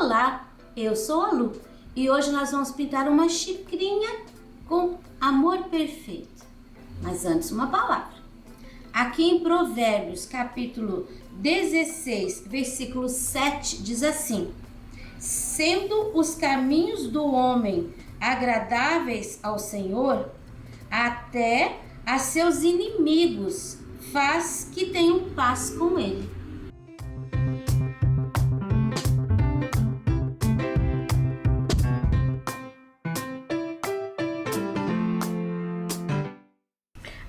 Olá, eu sou a Lu e hoje nós vamos pintar uma xicrinha com amor perfeito. Mas antes uma palavra. Aqui em Provérbios, capítulo 16, versículo 7, diz assim: sendo os caminhos do homem agradáveis ao Senhor, até a seus inimigos faz que tenham paz com ele.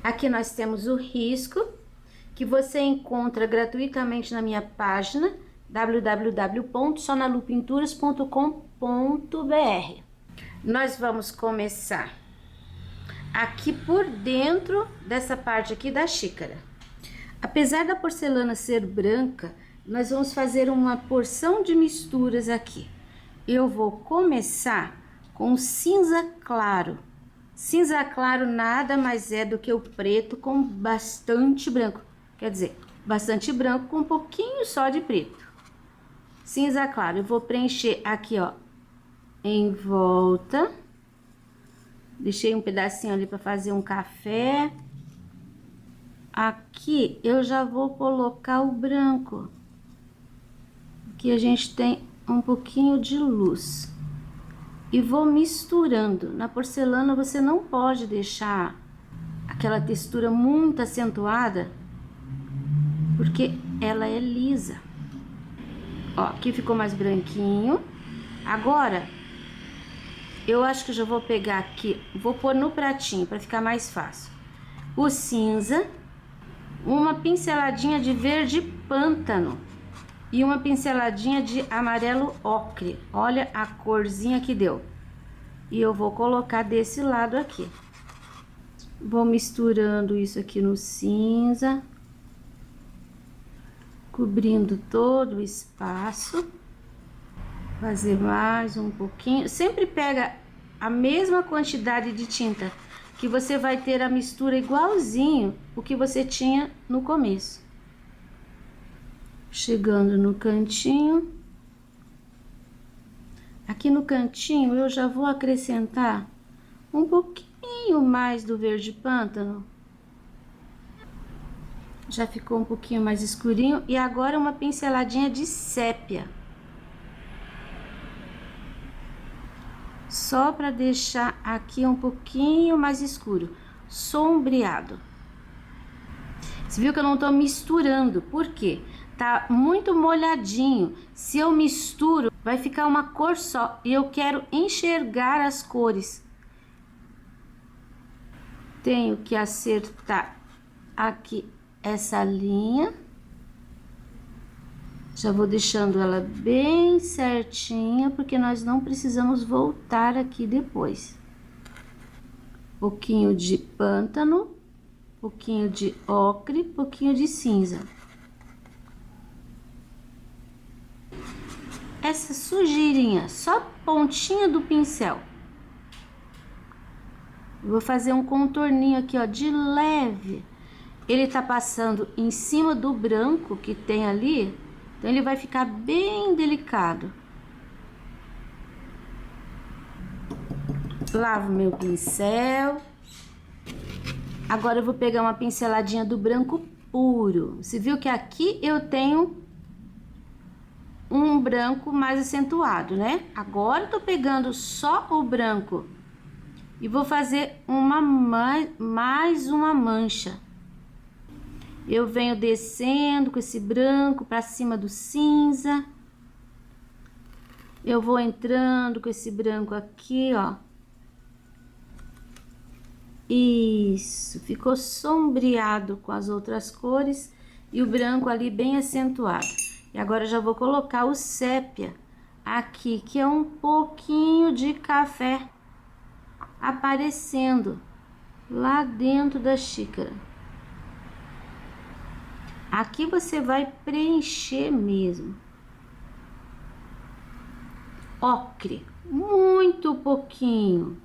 Aqui nós temos o risco que você encontra gratuitamente na minha página www.sonalupinturas.com.br. Nós vamos começar aqui por dentro dessa parte aqui da xícara. Apesar da porcelana ser branca, nós vamos fazer uma porção de misturas aqui. Eu vou começar com cinza claro. Cinza claro nada mais é do que o preto com bastante branco. Quer dizer, bastante branco com um pouquinho só de preto. Cinza claro. Eu vou preencher aqui, ó, em volta. Deixei um pedacinho ali para fazer um café. Aqui eu já vou colocar o branco. Aqui a gente tem um pouquinho de luz. E vou misturando. Na porcelana você não pode deixar aquela textura muito acentuada, porque ela é lisa. Ó, aqui ficou mais branquinho. Agora, eu acho que eu já vou pegar aqui, vou pôr no pratinho para ficar mais fácil. O cinza, uma pinceladinha de verde pântano e uma pinceladinha de amarelo ocre. Olha a corzinha que deu. E eu vou colocar desse lado aqui. Vou misturando isso aqui no cinza, cobrindo todo o espaço. Fazer mais um pouquinho. Sempre pega a mesma quantidade de tinta, que você vai ter a mistura igualzinho o que você tinha no começo. Chegando no cantinho. Aqui no cantinho eu já vou acrescentar um pouquinho mais do verde pântano. Já ficou um pouquinho mais escurinho. E agora uma pinceladinha de sépia. Só para deixar aqui um pouquinho mais escuro, sombreado. Você viu que eu não tô misturando, por quê? Tá muito molhadinho. Se eu misturo, vai ficar uma cor só. E eu quero enxergar as cores. Tenho que acertar aqui essa linha. Já vou deixando ela bem certinha, porque nós não precisamos voltar aqui depois. Pouquinho de pântano, pouquinho de ocre, pouquinho de cinza. Essa sujeirinha, só pontinha do pincel. Vou fazer um contorninho aqui, ó, de leve. Ele tá passando em cima do branco que tem ali, então ele vai ficar bem delicado. Lavo meu pincel. Agora eu vou pegar uma pinceladinha do branco puro. Você viu que aqui eu tenho um branco mais acentuado, né? Agora eu tô pegando só o branco e vou fazer mais uma mancha. Eu venho descendo com esse branco para cima do cinza. Eu vou entrando com esse branco aqui, ó. Isso, ficou sombreado com as outras cores e o branco ali bem acentuado. E agora eu já vou colocar o sépia aqui, que é um pouquinho de café aparecendo lá dentro da xícara. Aqui você vai preencher mesmo. Ocre, muito pouquinho.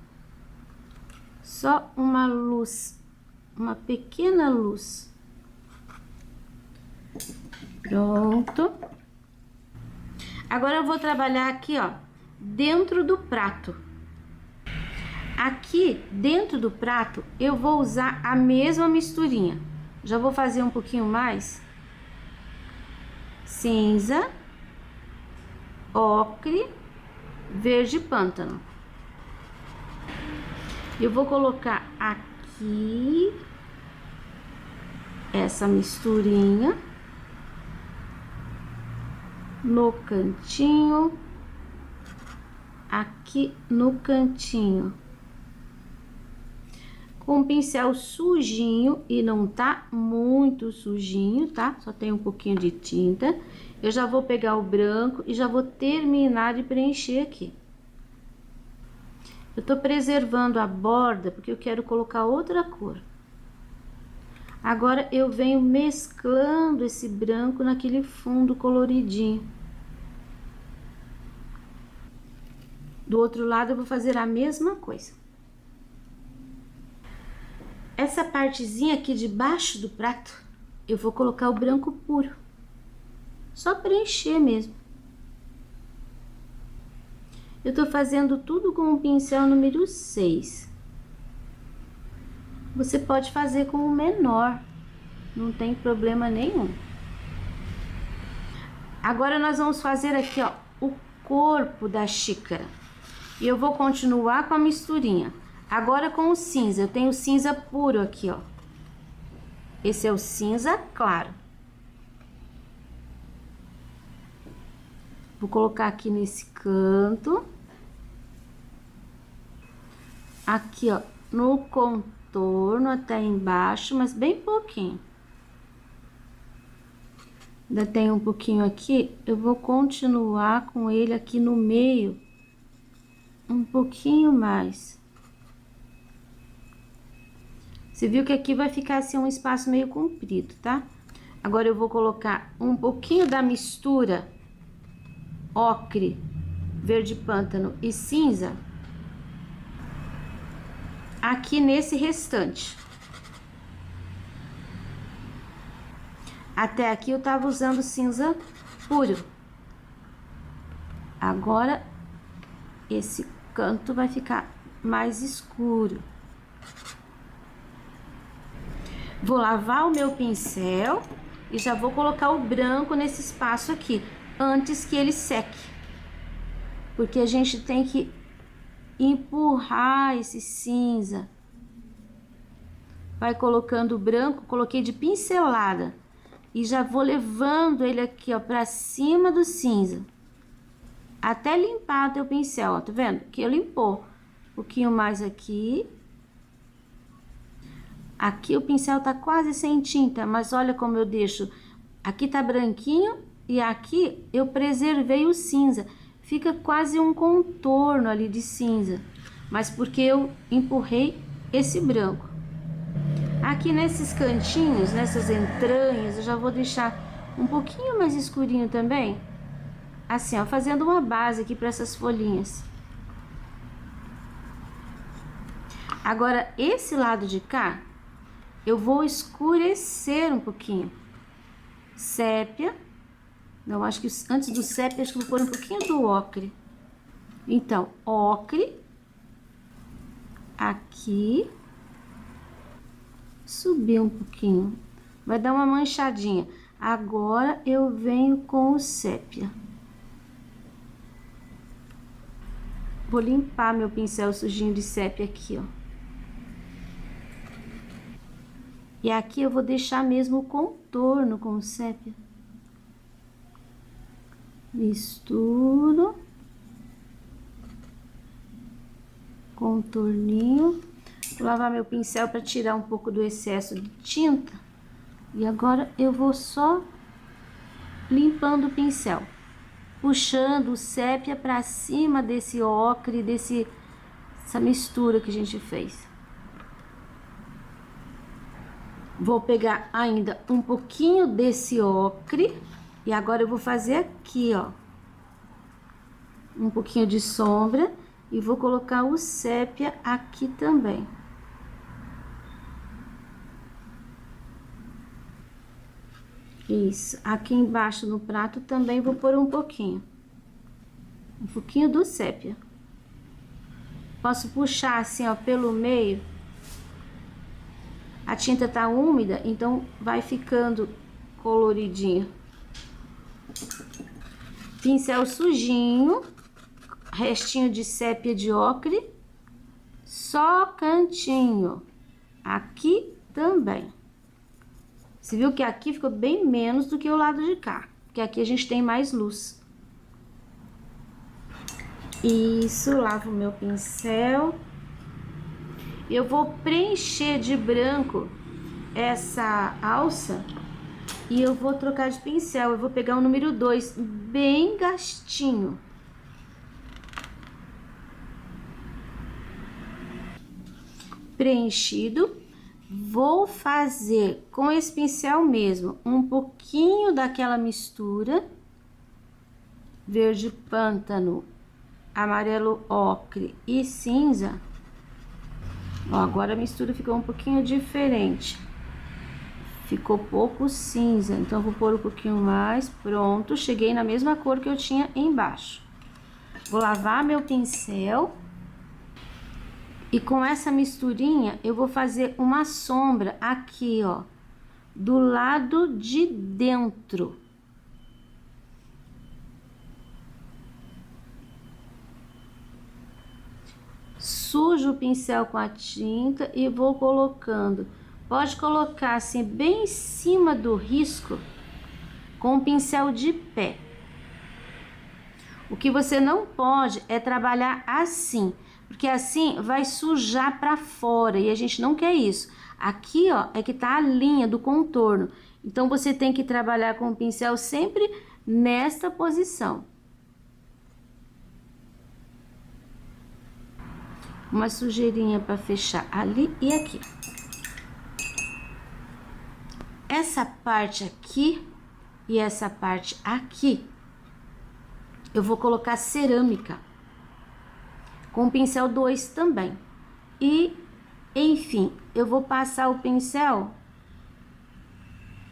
Só uma luz, uma pequena luz. Pronto. Agora eu vou trabalhar aqui, ó, dentro do prato. Aqui dentro do prato eu vou usar a mesma misturinha. Já vou fazer um pouquinho mais. Cinza, ocre, verde pântano. Eu vou colocar aqui essa misturinha no cantinho, aqui no cantinho, com o pincel sujinho, e não tá muito sujinho, tá? Só tem um pouquinho de tinta. Eu já vou pegar o branco e já vou terminar de preencher aqui. Eu tô preservando a borda porque eu quero colocar outra cor. Agora eu venho mesclando esse branco naquele fundo coloridinho. Do outro lado eu vou fazer a mesma coisa. Essa partezinha aqui de baixo do prato, eu vou colocar o branco puro. Só preencher mesmo. Eu tô fazendo tudo com o pincel número 6. Você pode fazer com o menor, não tem problema nenhum. Agora nós vamos fazer aqui, ó, o corpo da xícara. E eu vou continuar com a misturinha. Agora com o cinza, eu tenho cinza puro aqui, ó. Esse é o cinza claro. Vou colocar aqui nesse canto. Aqui, ó, no contorno até embaixo, mas bem pouquinho. Ainda tem um pouquinho aqui, eu vou continuar com ele aqui no meio, um pouquinho mais. Você viu que aqui vai ficar assim um espaço meio comprido, tá? Agora eu vou colocar um pouquinho da mistura ocre, verde pântano e cinza aqui nesse restante. Até aqui eu tava usando cinza puro. Agora esse canto vai ficar mais escuro. Vou lavar o meu pincel e já vou colocar o branco nesse espaço aqui, antes que ele seque. Porque a gente tem que empurrar esse cinza. Vai colocando o branco, coloquei de pincelada. E já vou levando ele aqui, ó, pra cima do cinza. Até limpar o teu pincel, ó, tá vendo? Que eu limpou. Um pouquinho mais aqui. Aqui o pincel tá quase sem tinta, mas olha como eu deixo. Aqui tá branquinho e aqui eu preservei o cinza. Fica quase um contorno ali de cinza, mas porque eu empurrei esse branco. Aqui nesses cantinhos, nessas entranhas, eu já vou deixar um pouquinho mais escurinho também. Assim, ó, fazendo uma base aqui para essas folhinhas. Agora, esse lado de cá, eu vou escurecer um pouquinho. Sépia. Não, acho que antes do sépia, acho que vou pôr um pouquinho do ocre. Então, ocre. Aqui. Subir um pouquinho. Vai dar uma manchadinha. Agora, eu venho com o sépia. Vou limpar meu pincel sujinho de sépia aqui, ó. E aqui eu vou deixar mesmo o contorno com o sépia. Misturo. Contorninho. Vou lavar meu pincel para tirar um pouco do excesso de tinta. E agora eu vou só limpando o pincel. Puxando o sépia para cima desse ocre, essa mistura que a gente fez. Vou pegar ainda um pouquinho desse ocre. E agora eu vou fazer aqui, ó. Um pouquinho de sombra. E vou colocar o sépia aqui também. Isso. Aqui embaixo no prato também vou pôr um pouquinho. Um pouquinho do sépia. Posso puxar assim, ó, pelo meio. A tinta tá úmida, então vai ficando coloridinho. Pincel sujinho, restinho de sépia de ocre, só cantinho. Aqui também. Você viu que aqui ficou bem menos do que o lado de cá, porque aqui a gente tem mais luz. Isso, lavo o meu pincel. Eu vou preencher de branco essa alça e eu vou trocar de pincel. Eu vou pegar o número 2, bem gastinho. Preenchido. Vou fazer com esse pincel mesmo um pouquinho daquela mistura. Verde pântano, amarelo ocre e cinza. Ó, agora a mistura ficou um pouquinho diferente. Ficou pouco cinza, então vou pôr um pouquinho mais. Pronto, cheguei na mesma cor que eu tinha embaixo. Vou lavar meu pincel. E com essa misturinha, eu vou fazer uma sombra aqui, ó, do lado de dentro. Sujo o pincel com a tinta e vou colocando. Pode colocar assim, bem em cima do risco, com o pincel de pé. O que você não pode é trabalhar assim, porque assim vai sujar para fora e a gente não quer isso. Aqui, ó, é que tá a linha do contorno. Então, você tem que trabalhar com o pincel sempre nesta posição. Uma sujeirinha para fechar ali e aqui. Essa parte aqui e essa parte aqui, eu vou colocar cerâmica. Com o pincel 2 também. E, enfim, eu vou passar o pincel.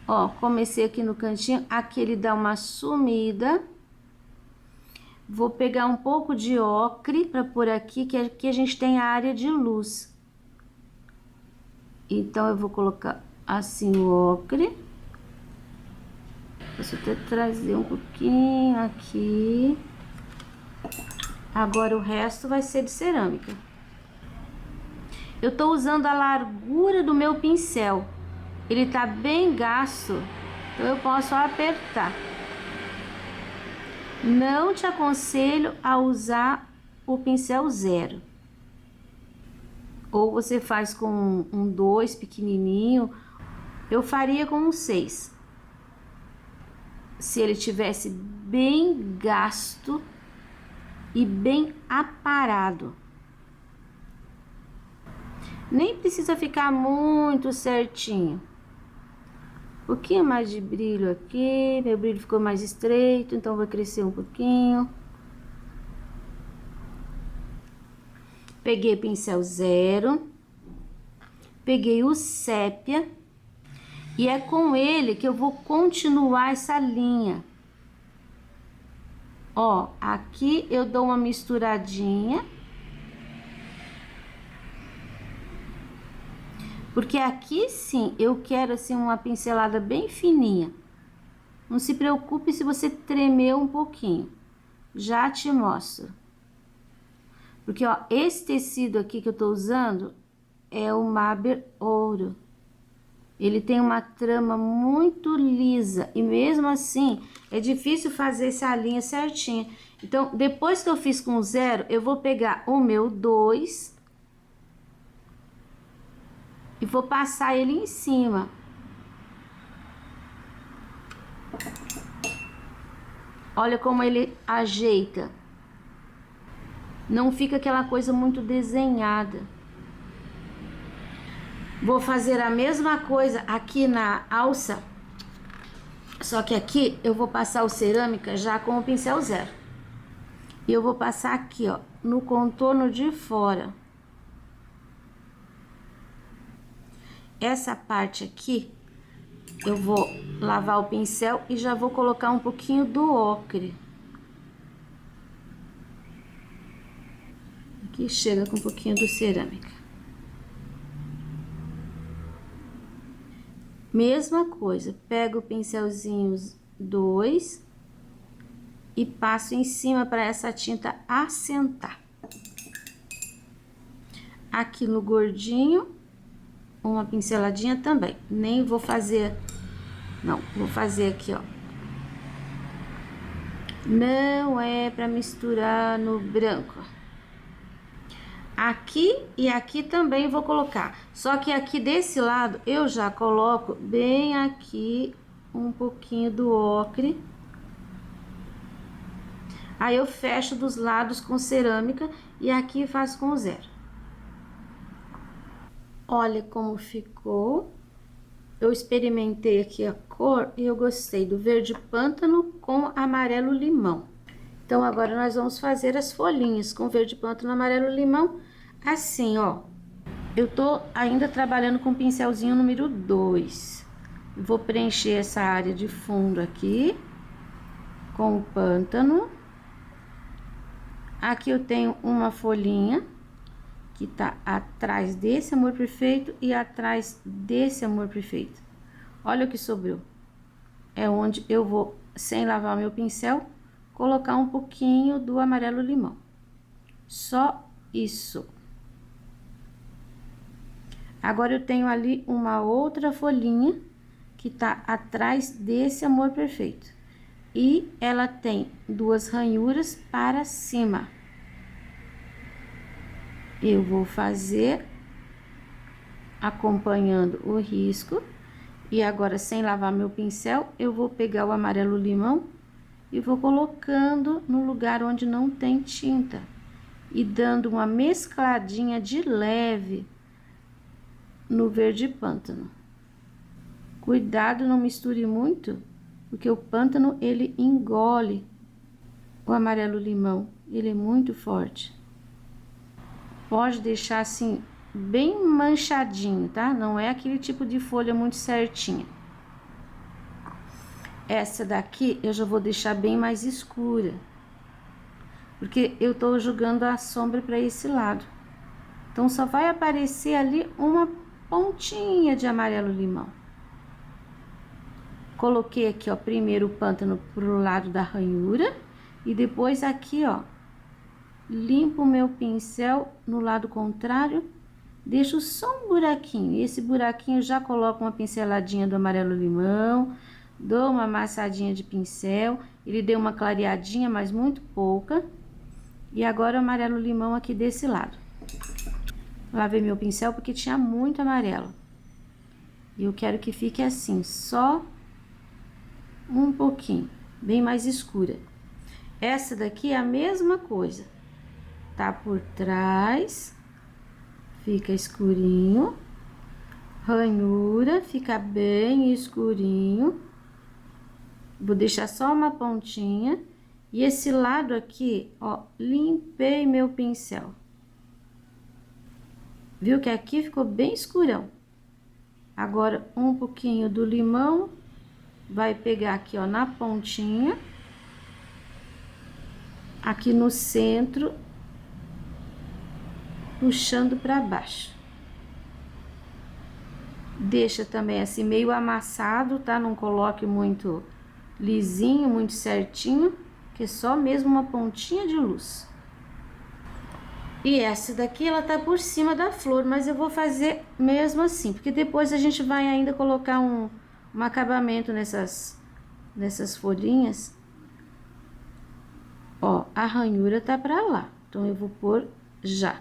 Ó, comecei aqui no cantinho, aqui ele dá uma sumida. Vou pegar um pouco de ocre para pôr aqui, que aqui a gente tem a área de luz. Então, eu vou colocar assim o ocre. Posso até trazer um pouquinho aqui. Agora, o resto vai ser de cerâmica. Eu tô usando a largura do meu pincel. Ele tá bem gasto, então eu posso apertar. Não te aconselho a usar o pincel 0. Ou você faz com um 2 pequenininho. Eu faria com um 6. Se ele tivesse bem gasto e bem aparado. Nem precisa ficar muito certinho. Um pouquinho mais de brilho aqui. Meu brilho ficou mais estreito, então vai crescer um pouquinho. Peguei pincel 0. Peguei o sépia. E é com ele que eu vou continuar essa linha. Ó, aqui eu dou uma misturadinha. Porque aqui sim, eu quero assim uma pincelada bem fininha. Não se preocupe se você tremer um pouquinho. Já te mostro. Porque, ó, esse tecido aqui que eu tô usando é o Maber Ouro. Ele tem uma trama muito lisa e mesmo assim é difícil fazer essa linha certinha. Então, depois que eu fiz com 0, eu vou pegar o meu 2 e vou passar ele em cima. Olha como ele ajeita. Não fica aquela coisa muito desenhada. Vou fazer a mesma coisa aqui na alça. Só que aqui eu vou passar o cerâmica já com o pincel 0. E eu vou passar aqui, ó, no contorno de fora. Essa parte aqui, eu vou lavar o pincel e já vou colocar um pouquinho do ocre. que chega com um pouquinho do cerâmica. Mesma coisa, pego o pincelzinho 2 e passo em cima para essa tinta assentar. Aqui no gordinho, uma pinceladinha também. Nem vou fazer, não, vou fazer aqui, ó. Não é para misturar no branco. Aqui e aqui também vou colocar. Só que aqui desse lado eu já coloco bem aqui um pouquinho do ocre. Aí eu fecho dos lados com cerâmica e aqui faço com zero. Olha como ficou. Eu experimentei aqui a cor e eu gostei do verde pântano com amarelo limão. Então, agora nós vamos fazer as folhinhas com verde pântano, amarelo limão, assim, ó. Eu tô ainda trabalhando com o pincelzinho número 2. Vou preencher essa área de fundo aqui com o pântano. Aqui eu tenho uma folhinha que tá atrás desse amor perfeito e atrás desse amor perfeito. Olha o que sobrou. É onde eu vou, sem lavar meu pincel, colocar um pouquinho do amarelo limão. Só isso. Agora eu tenho ali uma outra folhinha que tá atrás desse amor perfeito. E ela tem 2 ranhuras para cima. Eu vou fazer acompanhando o risco. E agora, sem lavar meu pincel, eu vou pegar o amarelo limão e vou colocando no lugar onde não tem tinta. E dando uma mescladinha de leve no verde pântano. Cuidado, não misture muito, porque o pântano, ele engole o amarelo limão. Ele é muito forte. Pode deixar assim, bem manchadinho, tá? Não é aquele tipo de folha muito certinha. Essa daqui eu já vou deixar bem mais escura, porque eu tô jogando a sombra para esse lado. Então, só vai aparecer ali uma pontinha de amarelo limão. Coloquei aqui, ó, primeiro o pântano pro lado da ranhura e depois aqui, ó, limpo o meu pincel no lado contrário, deixo só um buraquinho. E esse buraquinho já coloco uma pinceladinha do amarelo limão, dou uma amassadinha de pincel, ele deu uma clareadinha, mas muito pouca. E agora o amarelo limão aqui desse lado. Lavei meu pincel porque tinha muito amarelo. E eu quero que fique assim, só um pouquinho, bem mais escura. Essa daqui é a mesma coisa. Tá por trás, fica escurinho. Ranhura, fica bem escurinho. Vou deixar só uma pontinha. E esse lado aqui, ó, limpei meu pincel. Viu que aqui ficou bem escurão. Agora, um pouquinho do limão vai pegar aqui, ó, na pontinha. Aqui no centro, puxando para baixo. Deixa também assim meio amassado, tá? Não coloque muito lisinho, muito certinho, que é só mesmo uma pontinha de luz. E essa daqui, ela tá por cima da flor, mas eu vou fazer mesmo assim, porque depois a gente vai ainda colocar um acabamento nessas folhinhas. Ó, a ranhura tá pra lá, então eu vou pôr já.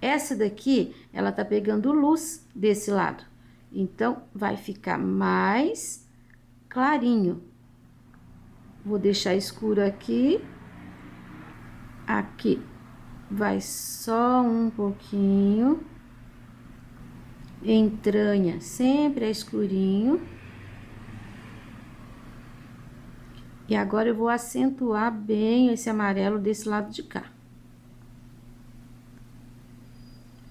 Essa daqui, ela tá pegando luz desse lado, então vai ficar mais clarinho. Vou deixar escuro aqui. Aqui vai só um pouquinho. Entranha sempre é escurinho. E agora eu vou acentuar bem esse amarelo desse lado de cá.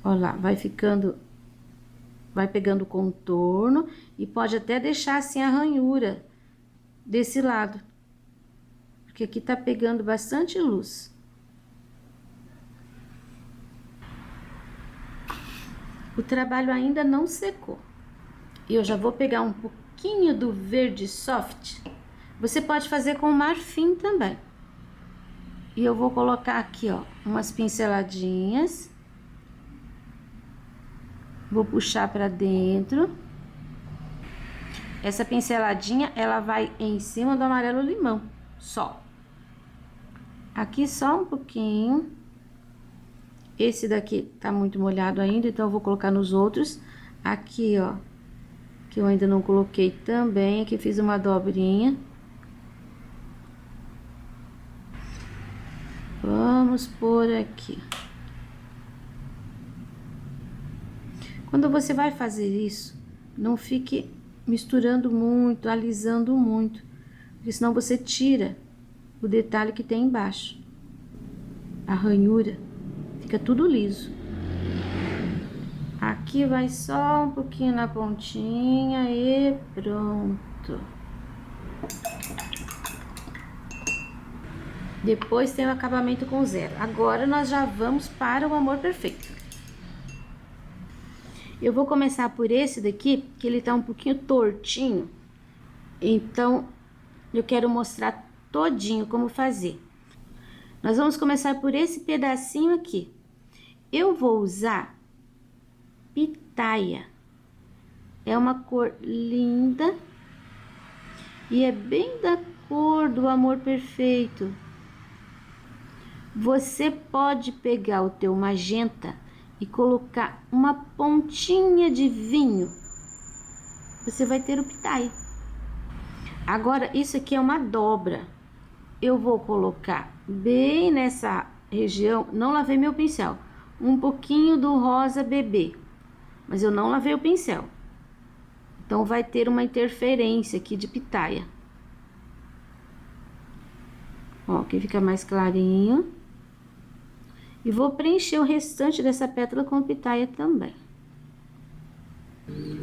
Olha lá, vai ficando, vai pegando contorno e pode até deixar assim a ranhura desse lado. Porque aqui tá pegando bastante luz. O trabalho ainda não secou. E eu já vou pegar um pouquinho do verde soft. Você pode fazer com marfim também. E eu vou colocar aqui, ó, umas pinceladinhas. Vou puxar pra dentro. Essa pinceladinha, ela vai em cima do amarelo limão, só. Aqui só um pouquinho. Esse daqui tá muito molhado ainda, então eu vou colocar nos outros. Aqui, ó, que eu ainda não coloquei também, aqui fiz uma dobrinha. Vamos por aqui. Quando você vai fazer isso, não fique misturando muito, alisando muito, porque senão você tira o detalhe que tem embaixo. A ranhura, fica tudo liso. Aqui vai só um pouquinho na pontinha e pronto. Depois tem o acabamento com zero. Agora nós já vamos para o amor perfeito. Eu vou começar por esse daqui, que ele tá um pouquinho tortinho. Então, eu quero mostrar todinho como fazer. Nós vamos começar por esse pedacinho aqui. Eu vou usar pitaia. É uma cor linda. E é bem da cor do amor perfeito. Você pode pegar o teu magenta e colocar uma pontinha de vinho. Você vai ter o pitaia. Agora, isso aqui é uma dobra. Eu vou colocar bem nessa região, não lavei meu pincel, um pouquinho do rosa bebê, mas eu não lavei o pincel. Então, vai ter uma interferência aqui de pitaia. Ó, aqui fica mais clarinho. E vou preencher o restante dessa pétala com pitaia também.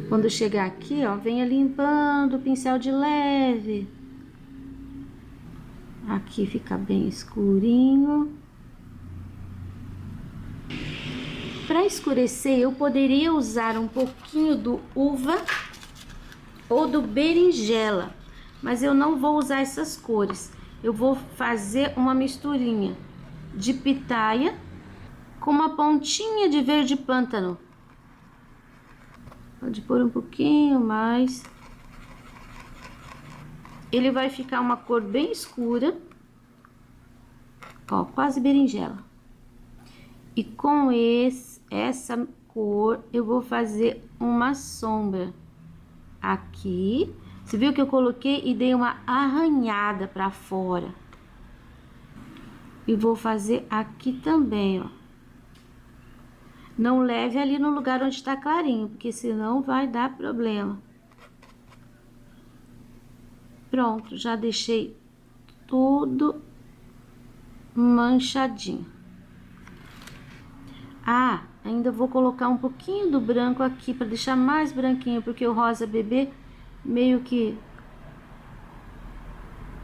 Quando chegar aqui, ó, venha limpando o pincel de leve. Aqui fica bem escurinho. Para escurecer, eu poderia usar um pouquinho do uva ou do berinjela, mas eu não vou usar essas cores. Eu vou fazer uma misturinha de pitaia com uma pontinha de verde pântano. Pode pôr um pouquinho mais. Ele vai ficar uma cor bem escura. Ó, quase berinjela. E com essa cor, eu vou fazer uma sombra aqui. Você viu que eu coloquei e dei uma arranhada pra fora. E vou fazer aqui também, ó. Não leve ali no lugar onde tá clarinho, porque senão vai dar problema. Pronto, já deixei tudo manchadinho. Ah, ainda vou colocar um pouquinho do branco aqui para deixar mais branquinho, porque o rosa bebê meio que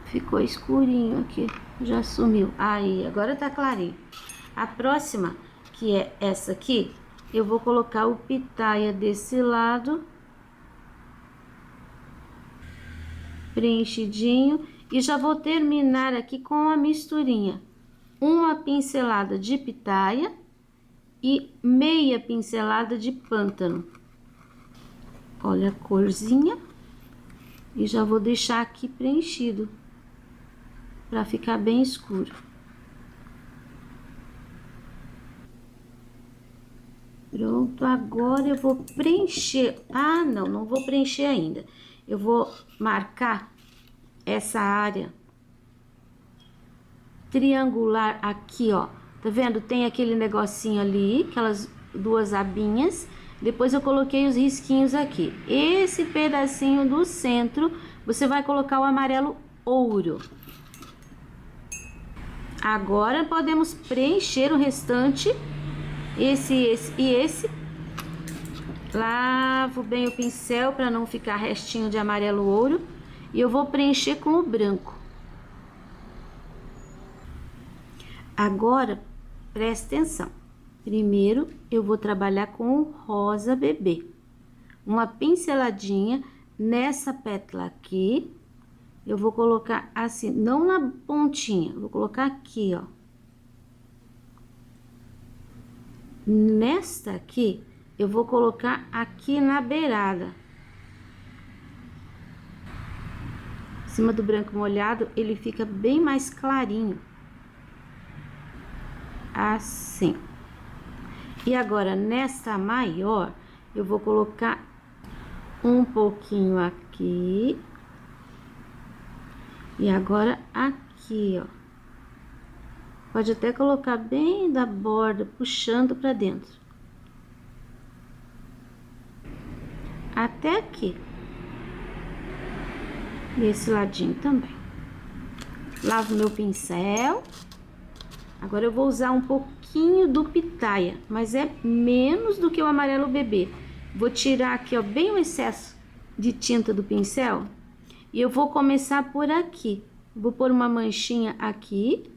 ficou escurinho aqui, já sumiu. Aí, agora tá clarinho. A próxima, que é essa aqui, eu vou colocar o pitaia desse lado, preenchidinho, e já vou terminar aqui com a misturinha. Uma pincelada de pitaia e meia pincelada de pântano. Olha a corzinha. E já vou deixar aqui preenchido, para ficar bem escuro. Pronto, agora eu vou preencher. Ah, não, não vou preencher ainda. Eu vou marcar essa área triangular aqui, ó. Tá vendo? Tem aquele negocinho ali, aquelas duas abinhas. Depois eu coloquei os risquinhos aqui. Esse pedacinho do centro, você vai colocar o amarelo ouro. Agora podemos preencher o restante. Esse e esse. Lavo bem o pincel para não ficar restinho de amarelo ouro. E eu vou preencher com o branco. Agora, presta atenção. Primeiro, eu vou trabalhar com o rosa bebê. Uma pinceladinha nessa pétala aqui. Eu vou colocar assim, não na pontinha, eu vou colocar aqui, ó. Nesta aqui, eu vou colocar aqui na beirada. Em cima do branco molhado, ele fica bem mais clarinho. Assim. E agora, nesta maior, eu vou colocar um pouquinho aqui. E agora, aqui, ó. Pode até colocar bem da borda, puxando pra dentro. Até aqui. E esse ladinho também. Lavo meu pincel. Agora eu vou usar um pouquinho do pitaia, mas é menos do que o amarelo bebê. Vou tirar aqui, ó, bem o excesso de tinta do pincel. E eu vou começar por aqui. Vou pôr uma manchinha aqui.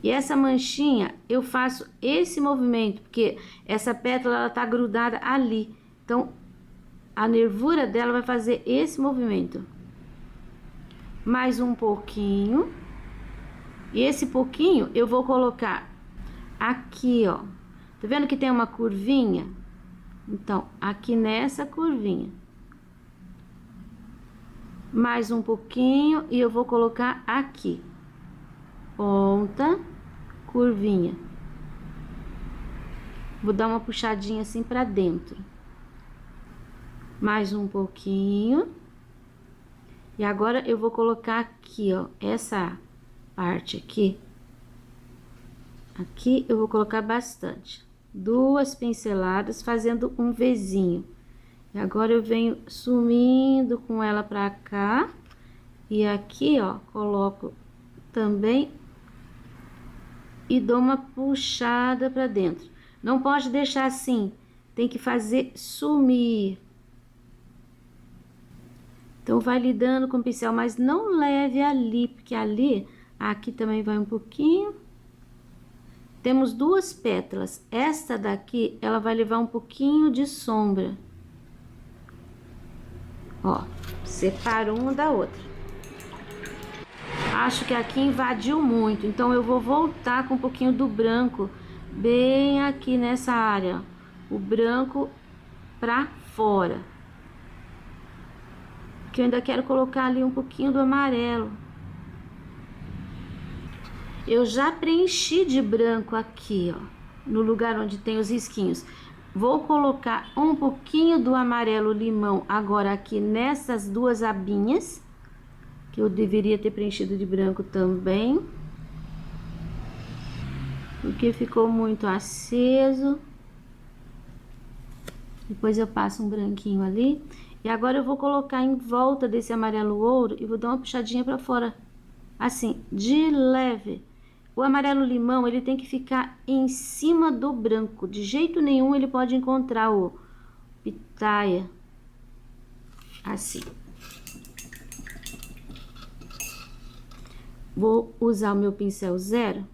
E essa manchinha, eu faço esse movimento, porque essa pétala, ela tá grudada ali. Então, a nervura dela vai fazer esse movimento. Mais um pouquinho. E esse pouquinho eu vou colocar aqui, ó. Tá vendo que tem uma curvinha? Então, aqui nessa curvinha. Mais um pouquinho e eu vou colocar aqui. Ponta, curvinha. Vou dar uma puxadinha assim pra dentro. Mais um pouquinho. E agora eu vou colocar aqui, ó, essa parte aqui. Aqui eu vou colocar bastante. 2 pinceladas fazendo um Vzinho. E agora eu venho sumindo com ela pra cá. E aqui, ó, coloco também e dou uma puxada pra dentro. Não pode deixar assim, tem que fazer sumir. Então, vai lidando com o pincel, mas não leve ali, porque ali, aqui também vai um pouquinho. Temos 2 pétalas. Esta daqui, ela vai levar um pouquinho de sombra. Ó, separo uma da outra. Acho que aqui invadiu muito, então eu vou voltar com um pouquinho do branco bem aqui nessa área. O branco pra fora. Que eu ainda quero colocar ali um pouquinho do amarelo. Eu já preenchi de branco aqui, ó, no lugar onde tem os risquinhos. Vou colocar um pouquinho do amarelo limão agora aqui nessas 2 abinhas, que eu deveria ter preenchido de branco também, porque ficou muito aceso. Depois eu passo um branquinho ali. E agora eu vou colocar em volta desse amarelo ouro e vou dar uma puxadinha pra fora. Assim, de leve. O amarelo limão, ele tem que ficar em cima do branco. De jeito nenhum ele pode encontrar o pitaia. Assim. Vou usar o meu pincel 0.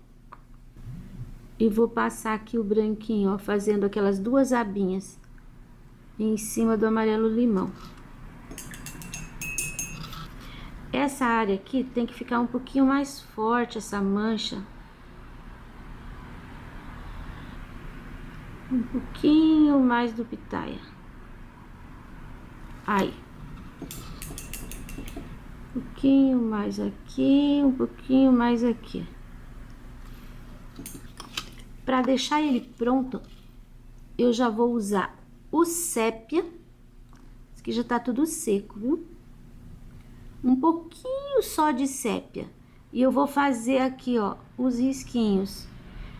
E vou passar aqui o branquinho, ó, fazendo aquelas 2 abinhas em cima do amarelo limão. Essa área aqui tem que ficar um pouquinho mais forte, essa mancha. Um pouquinho mais do pitaia. Aí. Um pouquinho mais aqui, um pouquinho mais aqui. Para deixar ele pronto, eu já vou usar o sépia. Isso aqui já tá tudo seco, viu? Um pouquinho só de sépia. E eu vou fazer aqui, ó, os risquinhos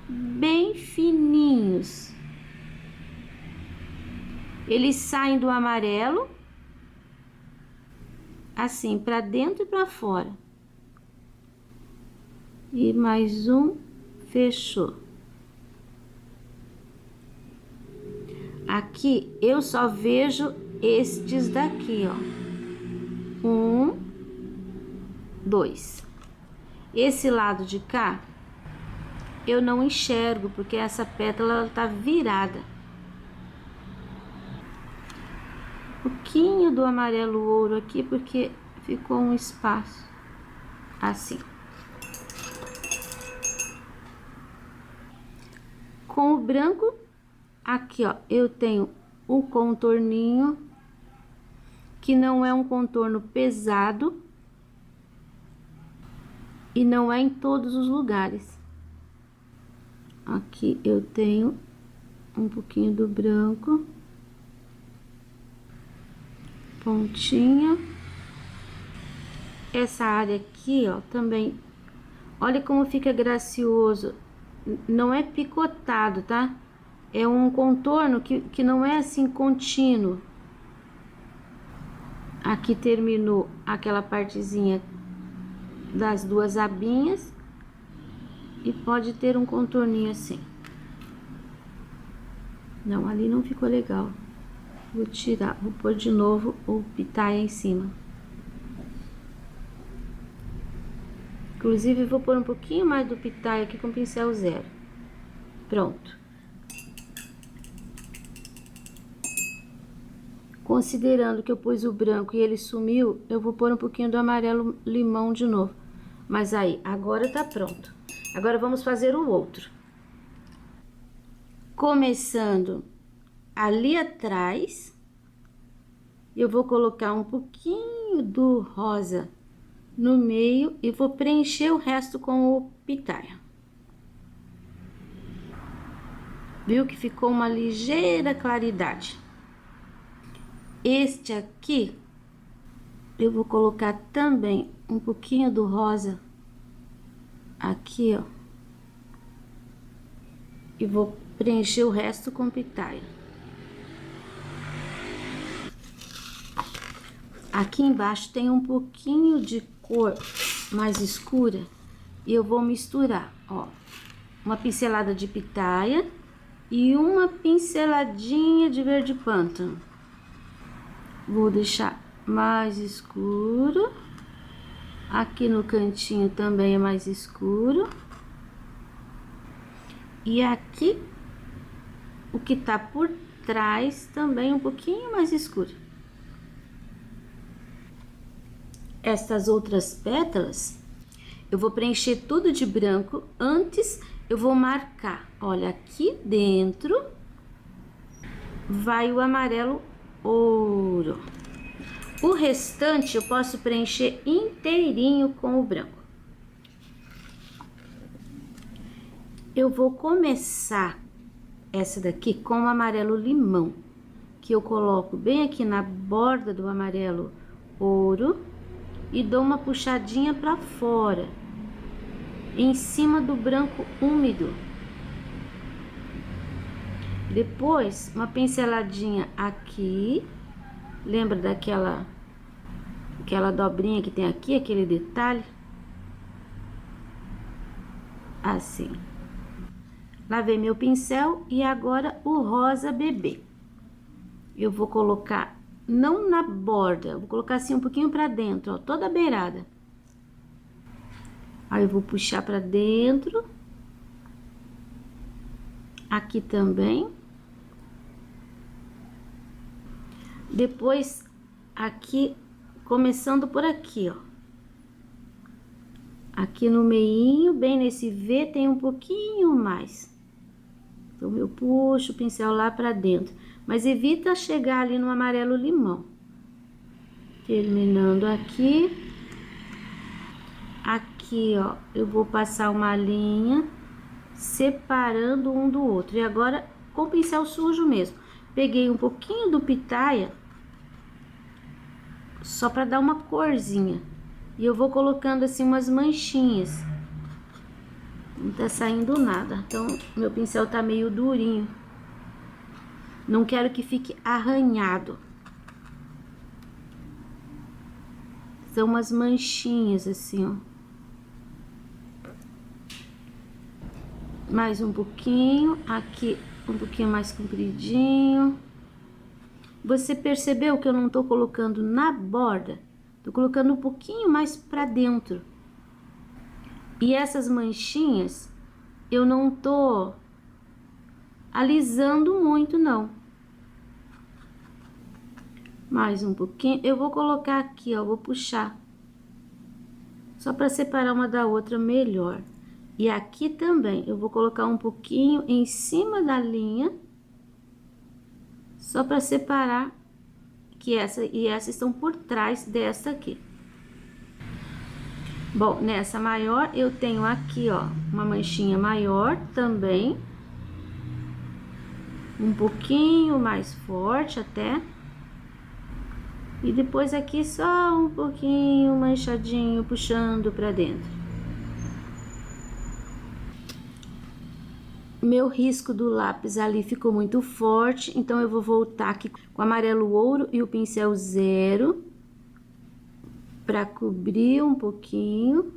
bem fininhos. Eles saem do amarelo, assim, pra dentro e pra fora. E mais um, fechou. Aqui eu só vejo estes daqui, ó. 1, 2. Esse lado de cá, eu não enxergo, porque essa pétala ela tá virada. Um pouquinho do amarelo ouro aqui, porque ficou um espaço assim. Com o branco, aqui ó, eu tenho o contorninho, que não é um contorno pesado e não é em todos os lugares. Aqui eu tenho um pouquinho do branco, pontinha. Essa área aqui, ó, também, olha como fica gracioso. Não é picotado, tá? É um contorno que não é assim contínuo. Aqui terminou aquela partezinha das duas abinhas e pode ter um contorninho assim. Não, ali não ficou legal. Vou tirar, vou pôr de novo o pitaia em cima. Inclusive, vou pôr um pouquinho mais do pitaia aqui com pincel zero. Pronto. Considerando que eu pus o branco e ele sumiu, eu vou pôr um pouquinho do amarelo limão de novo. Mas aí, agora tá pronto. Agora vamos fazer o outro. Começando ali atrás, eu vou colocar um pouquinho do rosa no meio e vou preencher o resto com o pitaia. Viu que ficou uma ligeira claridade? Este aqui, eu vou colocar também um pouquinho do rosa aqui, ó. E vou preencher o resto com pitaia. Aqui embaixo tem um pouquinho de cor mais escura e eu vou misturar, ó, uma pincelada de pitaia e uma pinceladinha de verde pântano. Vou deixar mais escuro. Aqui no cantinho também é mais escuro. E aqui, o que tá por trás também um pouquinho mais escuro. Estas outras pétalas, eu vou preencher tudo de branco. Antes, eu vou marcar, olha, aqui dentro vai o amarelo ouro. O restante eu posso preencher inteirinho com o branco. Eu vou começar essa daqui com o amarelo limão, que eu coloco bem aqui na borda do amarelo ouro e dou uma puxadinha para fora, em cima do branco úmido. Depois, uma pinceladinha aqui, lembra daquela dobrinha que tem aqui, aquele detalhe? Assim. Lavei meu pincel e agora o rosa bebê. Eu vou colocar, não na borda, vou colocar assim um pouquinho pra dentro, ó, toda a beirada. Aí eu vou puxar pra dentro. Aqui também. Depois, aqui, começando por aqui, ó. Aqui no meinho, bem nesse V, tem um pouquinho mais. Então, eu puxo o pincel lá pra dentro. Mas evita chegar ali no amarelo limão. Terminando aqui. Aqui, ó, eu vou passar uma linha separando um do outro. E agora, com o pincel sujo mesmo. Peguei um pouquinho do pitaia, só pra dar uma corzinha. E eu vou colocando assim umas manchinhas. Não tá saindo nada. Então, meu pincel tá meio durinho. Não quero que fique arranhado. São umas manchinhas assim, ó. Mais um pouquinho. Aqui, um pouquinho mais compridinho. Você percebeu que eu não tô colocando na borda? Tô colocando um pouquinho mais pra dentro. E essas manchinhas, eu não tô alisando muito, não. Mais um pouquinho. Eu vou colocar aqui, ó, vou puxar. Só para separar uma da outra melhor. E aqui também, eu vou colocar um pouquinho em cima da linha. Só para separar que essa e essa estão por trás dessa aqui. Bom, nessa maior eu tenho aqui, ó, uma manchinha maior também. Um pouquinho mais forte até. E depois aqui só um pouquinho manchadinho, puxando pra dentro. Meu risco do lápis ali ficou muito forte, então eu vou voltar aqui com o amarelo ouro e o pincel 0 para cobrir um pouquinho.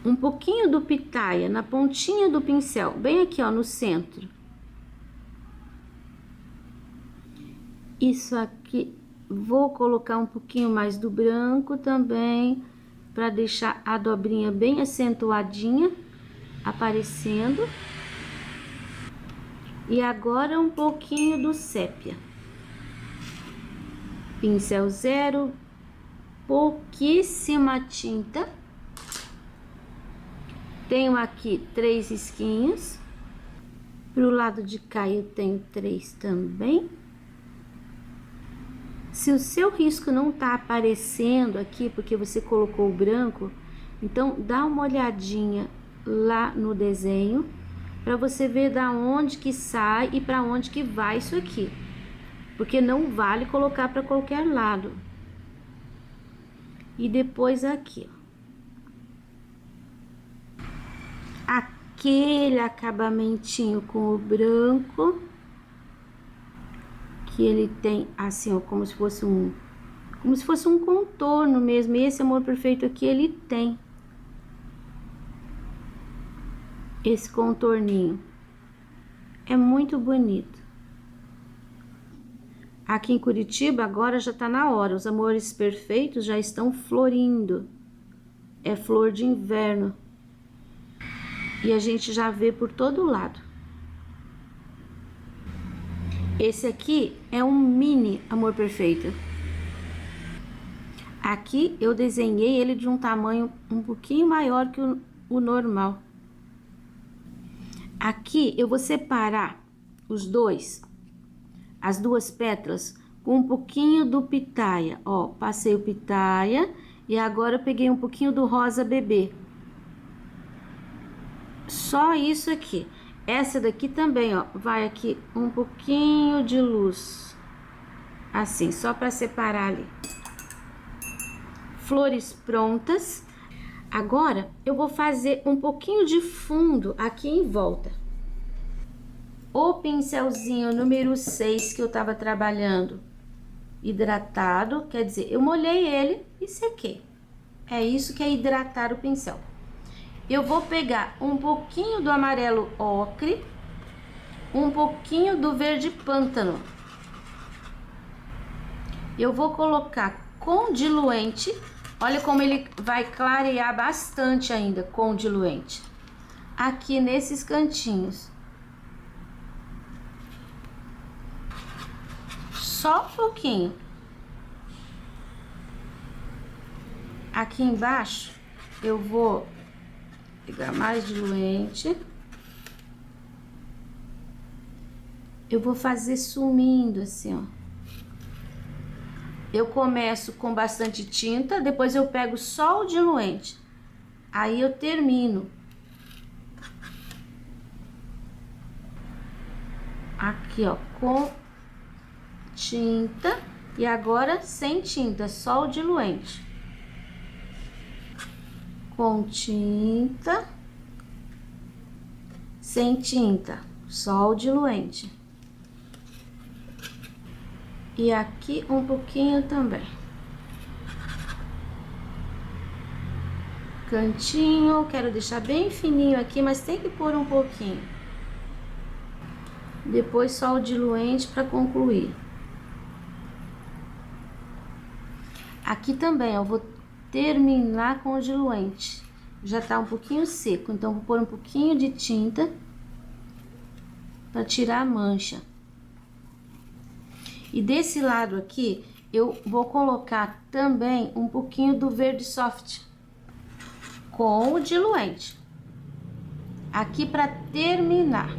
Um pouquinho do pitaia na pontinha do pincel, bem aqui, ó, no centro. Isso aqui, vou colocar um pouquinho mais do branco também, para deixar a dobrinha bem acentuadinha, aparecendo. E agora um pouquinho do sépia. Pincel 0, pouquíssima tinta. Tenho aqui 3 risquinhos. Pro lado de cá eu tenho 3 também. Se o seu risco não tá aparecendo aqui, porque você colocou o branco, então dá uma olhadinha lá no desenho, para você ver da onde que sai e para onde que vai isso aqui. Porque não vale colocar para qualquer lado. E depois aqui, ó. Aquele acabamentinho com o branco. Que ele tem assim, ó, como se fosse um contorno mesmo. E esse amor perfeito aqui, ele tem esse contorninho. É muito bonito. Aqui em Curitiba, agora já tá na hora. Os amores perfeitos já estão florindo. É flor de inverno. E a gente já vê por todo lado. Esse aqui é um mini amor perfeito. Aqui eu desenhei ele de um tamanho um pouquinho maior que o normal. Aqui eu vou separar as duas pétalas com um pouquinho do pitaia. Ó, passei o pitaia e agora eu peguei um pouquinho do rosa bebê. Só isso aqui. Essa daqui também, ó, vai aqui um pouquinho de luz. Assim, só para separar ali. Flores prontas. Agora, eu vou fazer um pouquinho de fundo aqui em volta. O pincelzinho número 6 que eu tava trabalhando, hidratado, quer dizer, eu molhei ele e sequei. É isso que é hidratar o pincel. Eu vou pegar um pouquinho do amarelo ocre, um pouquinho do verde pântano. Eu vou colocar com diluente. Olha como ele vai clarear bastante ainda com diluente. Aqui nesses cantinhos. Só um pouquinho. Aqui embaixo eu vou pegar mais diluente. Eu vou fazer sumindo assim, ó. Eu começo com bastante tinta, depois eu pego só o diluente. Aí eu termino. Aqui, ó, com tinta. E agora sem tinta, só o diluente. Com tinta. Sem tinta, só o diluente. E aqui um pouquinho também. Cantinho, quero deixar bem fininho aqui, mas tem que pôr um pouquinho. Depois só o diluente para concluir. Aqui também eu vou terminar com o diluente. já tá um pouquinho seco, então vou pôr um pouquinho de tinta para tirar a mancha. E desse lado aqui, eu vou colocar também um pouquinho do verde soft com o diluente. Aqui para terminar.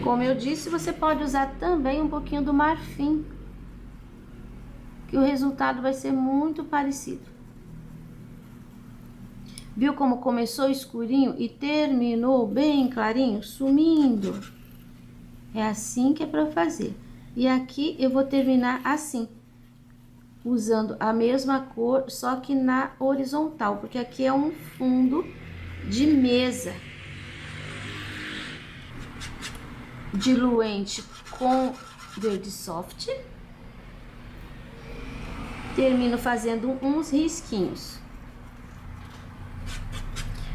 Como eu disse, você pode usar também um pouquinho do marfim, que o resultado vai ser muito parecido. Viu como começou escurinho e terminou bem clarinho, sumindo? É assim que é para fazer. E aqui eu vou terminar assim, usando a mesma cor, só que na horizontal, porque aqui é um fundo de mesa. Diluente com verde soft. Termino fazendo uns risquinhos.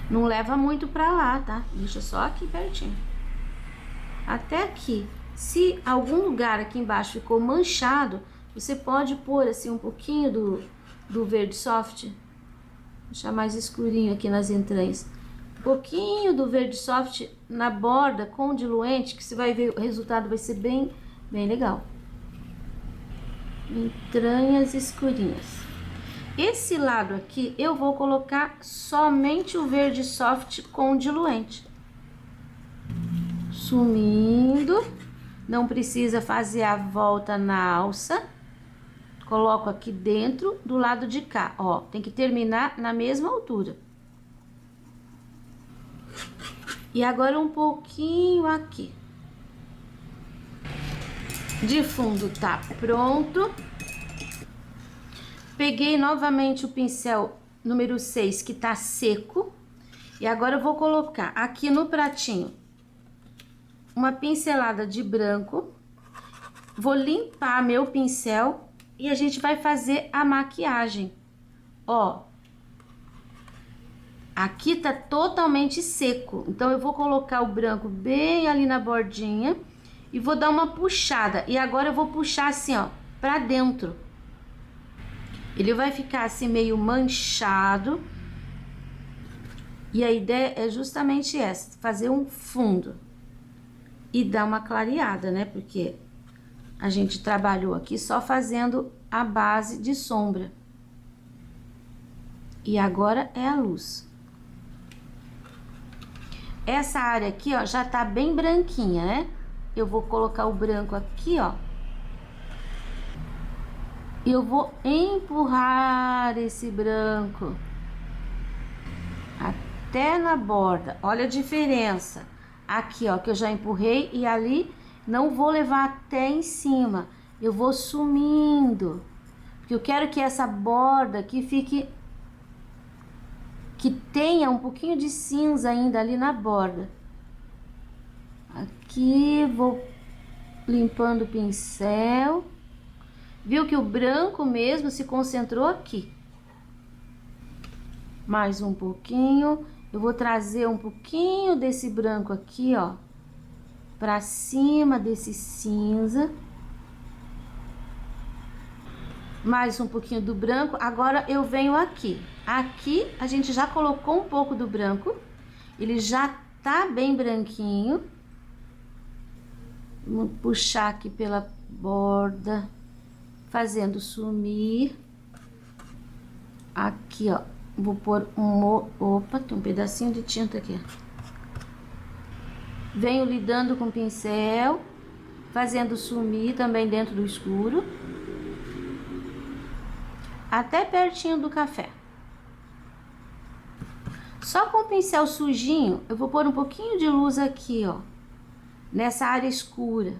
Não leva muito pra lá, tá? Deixa só aqui pertinho. Até aqui. Se algum lugar aqui embaixo ficou manchado, você pode pôr assim um pouquinho do verde soft. Deixar mais escurinho aqui nas entranhas. Um pouquinho do verde soft na borda com diluente, que você vai ver, o resultado vai ser bem legal. Entranhas escurinhas. Esse lado aqui eu vou colocar somente o verde soft com diluente. Sumindo. Não precisa fazer a volta na alça. Coloco aqui dentro do lado de cá, ó. Tem que terminar na mesma altura. E agora um pouquinho aqui. De fundo tá pronto. Peguei novamente o pincel número 6, que tá seco. E agora eu vou colocar aqui no pratinho uma pincelada de branco. Vou limpar meu pincel e a gente vai fazer a maquiagem. Ó, aqui tá totalmente seco, então eu vou colocar o branco bem ali na bordinha e vou dar uma puxada. E agora eu vou puxar assim, ó, pra dentro. Ele vai ficar assim meio manchado. E a ideia é justamente essa, fazer um fundo e dar uma clareada, né? Porque a gente trabalhou aqui só fazendo a base de sombra. E agora é a luz. Essa área aqui, ó, já tá bem branquinha, né? Eu vou colocar o branco aqui, ó. E eu vou empurrar esse branco até na borda. Olha a diferença. Aqui, ó, que eu já empurrei, e ali não vou levar até em cima. Eu vou sumindo. Porque eu quero que essa borda aqui fique... que tenha um pouquinho de cinza ainda ali na borda. Aqui, vou limpando o pincel. Viu que o branco mesmo se concentrou aqui. Mais um pouquinho. Eu vou trazer um pouquinho desse branco aqui, ó, pra cima desse cinza. Mais um pouquinho do branco. Agora eu venho aqui. Aqui a gente já colocou um pouco do branco. Ele já tá bem branquinho. Vamos puxar aqui pela borda, fazendo sumir. Aqui, ó. Vou pôr opa, tem um pedacinho de tinta aqui. Venho lidando com o pincel, fazendo sumir também dentro do escuro. Até pertinho do café. Só com o pincel sujinho, eu vou pôr um pouquinho de luz aqui, ó. Nessa área escura.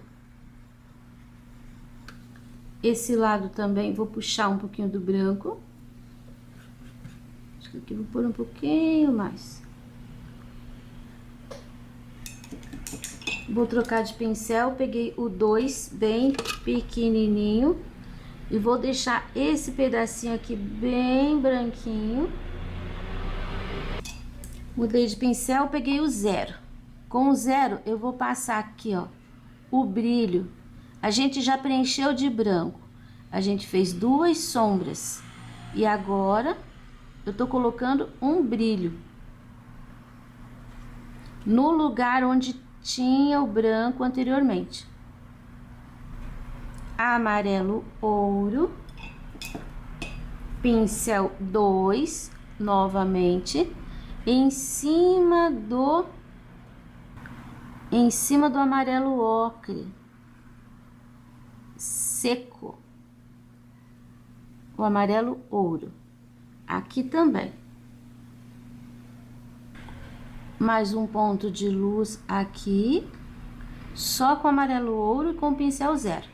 Esse lado também, vou puxar um pouquinho do branco. Aqui vou pôr um pouquinho mais. Vou trocar de pincel, peguei o 2 bem pequenininho e vou deixar esse pedacinho aqui bem branquinho. Mudei de pincel, peguei o 0. Com o 0 eu vou passar aqui, ó, o brilho. A gente já preencheu de branco. A gente fez 2 sombras. E agora eu tô colocando um brilho no lugar onde tinha o branco anteriormente. Amarelo ouro, pincel 2, novamente, em cima do amarelo ocre seco, o amarelo ouro, aqui também. Mais um ponto de luz aqui, só com amarelo ouro e com pincel 0.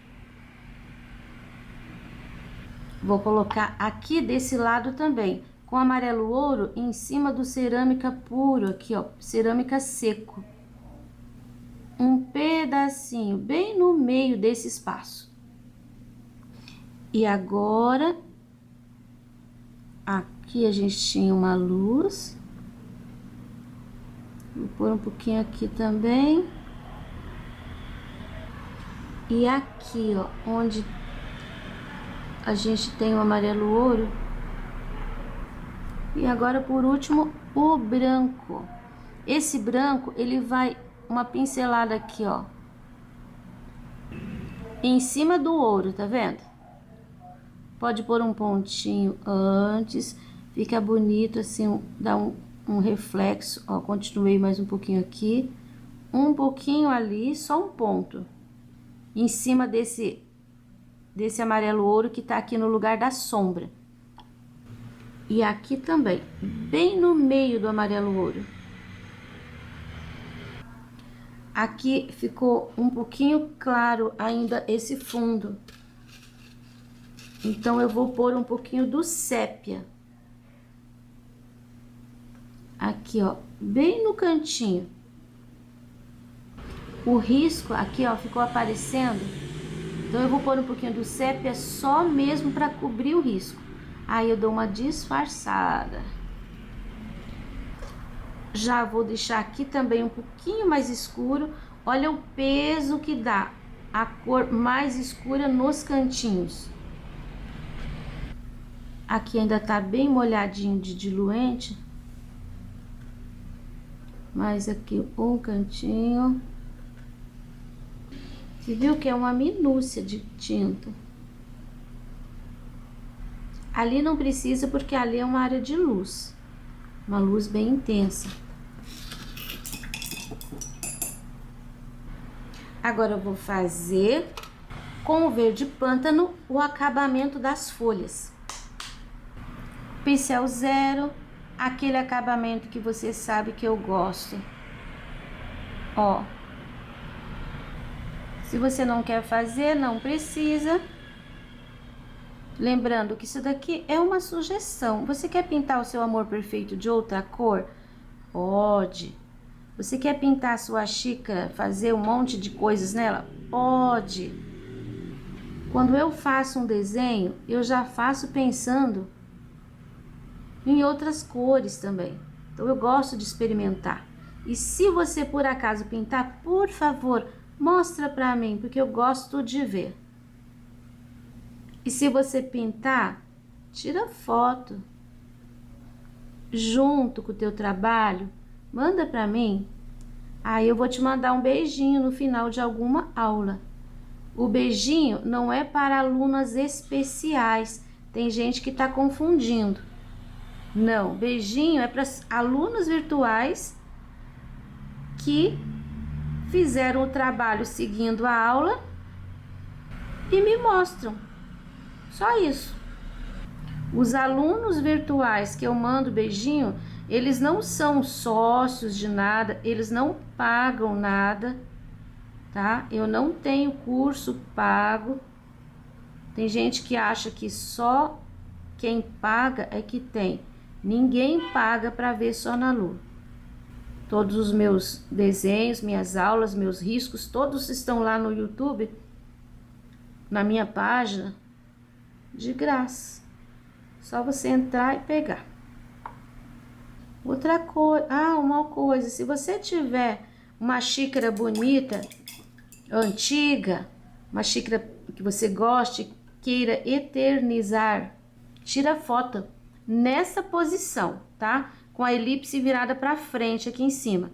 Vou colocar aqui desse lado também, com amarelo ouro em cima do cerâmica puro, aqui ó, cerâmica seco. Um pedacinho bem no meio desse espaço. E agora, aqui a gente tinha uma luz. Vou pôr um pouquinho aqui também. E aqui, ó, onde a gente tem o amarelo ouro. E agora, por último, o branco. Esse branco, ele vai uma pincelada aqui, ó, em cima do ouro, tá vendo? Pode pôr um pontinho antes, fica bonito assim, dá um reflexo, ó, continuei mais um pouquinho aqui, um pouquinho ali, só um ponto, em cima desse amarelo ouro que tá aqui no lugar da sombra. E aqui também, bem no meio do amarelo ouro. Aqui ficou um pouquinho claro ainda esse fundo. Então, eu vou pôr um pouquinho do sépia. Aqui, ó, bem no cantinho. O risco aqui, ó, ficou aparecendo. Então, eu vou pôr um pouquinho do sépia só mesmo para cobrir o risco. Aí, eu dou uma disfarçada. Já vou deixar aqui também um pouquinho mais escuro. Olha o peso que dá a cor mais escura nos cantinhos. Aqui ainda tá bem molhadinho de diluente. Mas aqui um cantinho. Você viu que é uma minúcia de tinta. Ali não precisa porque ali é uma área de luz. Uma luz bem intensa. Agora eu vou fazer com o verde pântano o acabamento das folhas. Pincel 0, aquele acabamento que você sabe que eu gosto. Ó. Se você não quer fazer, não precisa. Lembrando que isso daqui é uma sugestão. Você quer pintar o seu amor perfeito de outra cor? Pode. Você quer pintar a sua xícara, fazer um monte de coisas nela? Pode. Quando eu faço um desenho, eu já faço pensando em outras cores também. Então, eu gosto de experimentar. E se você, por acaso, pintar, por favor, mostra pra mim, porque eu gosto de ver. E se você pintar, tira foto. Junto com o teu trabalho, manda pra mim. Aí eu vou te mandar um beijinho no final de alguma aula. O beijinho não é para alunas especiais. Tem gente que tá confundindo. Não, beijinho é para alunos virtuais que fizeram o trabalho seguindo a aula e me mostram. Só isso. Os alunos virtuais que eu mando beijinho, eles não são sócios de nada, eles não pagam nada, tá? Eu não tenho curso pago. Tem gente que acha que só quem paga é que tem. Ninguém paga para ver só na Lu. Todos os meus desenhos, minhas aulas, meus riscos, todos estão lá no YouTube, na minha página, de graça. Só você entrar e pegar. Outra coisa, uma coisa, se você tiver uma xícara bonita, antiga, uma xícara que você goste, queira eternizar, tira foto. nessa posição, tá? Com a elipse virada para frente aqui em cima.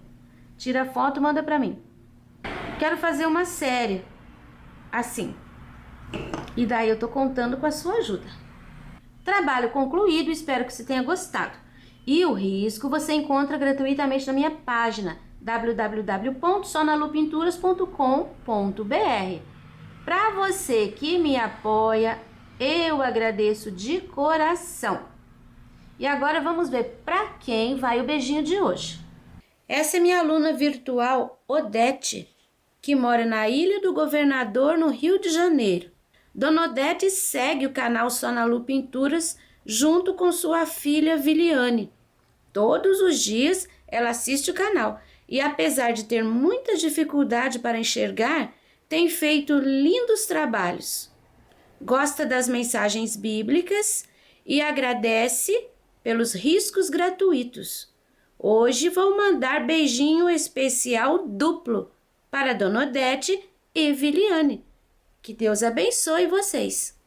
Tira a foto e manda para mim. Quero fazer uma série assim. E daí eu tô contando com a sua ajuda. Trabalho concluído, espero que você tenha gostado. E o risco você encontra gratuitamente na minha página www.sonalupinturas.com.br. Para você que me apoia, eu agradeço de coração. E agora vamos ver para quem vai o beijinho de hoje. Essa é minha aluna virtual, Odete, que mora na Ilha do Governador, no Rio de Janeiro. Dona Odete segue o canal Sonalu Pinturas junto com sua filha Viliane. Todos os dias ela assiste o canal e, apesar de ter muita dificuldade para enxergar, tem feito lindos trabalhos. Gosta das mensagens bíblicas e agradece pelos riscos gratuitos. Hoje vou mandar beijinho especial duplo para Dona Odete e Viliane. Que Deus abençoe vocês.